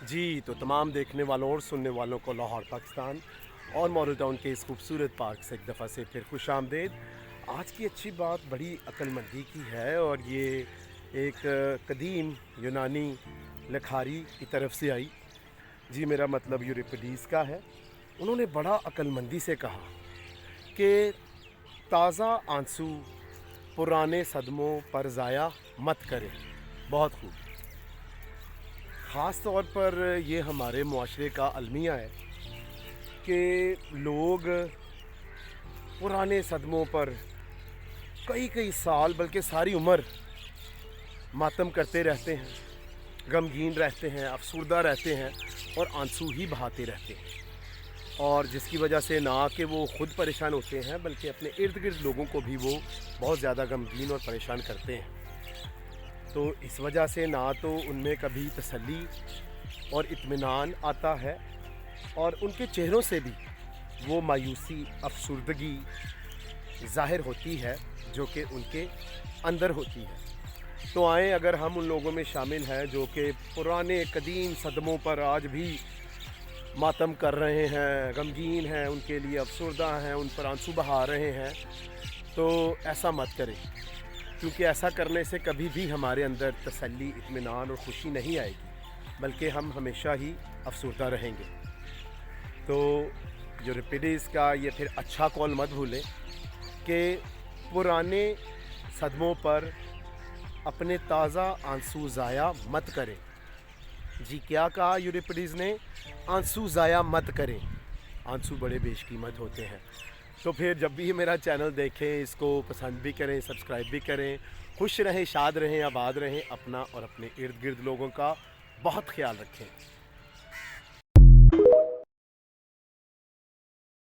जी, तो तमाम देखने वालों और सुनने वालों को लाहौर पाकिस्तान और मॉडल टाउन के इस खूबसूरत पार्क से एक दफ़ा से फिर खुश आमदेद। आज की अच्छी बात बड़ी अक्लमंदी की है और ये एक कदीम यूनानी लखारी की तरफ से आई। जी, मेरा मतलब यूरिपिडीज़ का है। उन्होंने बड़ा अक्लमंदी से कहा कि ताज़ा आंसू पुराने सदमों पर ज़ाया मत करें। बहुत खूब। ख़ास तौर पर ये हमारे मुआशरे का अलमिया है कि लोग पुराने सदमों पर कई कई साल बल्कि सारी उम्र मातम करते रहते हैं, गमगीन रहते हैं, अफसुर्दा रहते हैं और आंसू ही बहाते रहते हैं। और जिसकी वजह से ना कि वो ख़ुद परेशान होते हैं बल्कि अपने इर्द गिर्द लोगों को भी वो बहुत ज़्यादा गमगीन और परेशान करते हैं। तो इस वजह से ना तो उनमें कभी तसल्ली और इत्मीनान आता है और उनके चेहरों से भी वो मायूसी, अफसुर्दगी ज़ाहिर होती है जो कि उनके अंदर होती है। तो आएँ, अगर हम उन लोगों में शामिल हैं जो कि पुराने कदीम सदमों पर आज भी मातम कर रहे हैं, गमगीन हैं, उनके लिए अफसुर्दा हैं, उन पर आंसू बहा रहे हैं, तो ऐसा मत करें, क्योंकि ऐसा करने से कभी भी हमारे अंदर तसल्ली, इत्मीनान और ख़ुशी नहीं आएगी, बल्कि हम हमेशा ही अफसुर्दा रहेंगे। तो यूरिपिडीज़ का ये फिर अच्छा कौल मत भूलें कि पुराने सदमों पर अपने ताज़ा आंसू ज़ाया मत करें। जी, क्या कहा यूरिपिडीज़ ने? आंसू ज़ाया मत करें। आंसू बड़े बेशकीमत होते हैं। तो फिर जब भी मेरा चैनल देखें, इसको पसंद भी करें, सब्सक्राइब भी करें। खुश रहें, शाद रहें, आबाद रहें। अपना और अपने इर्द गिर्द लोगों का बहुत ख्याल रखें।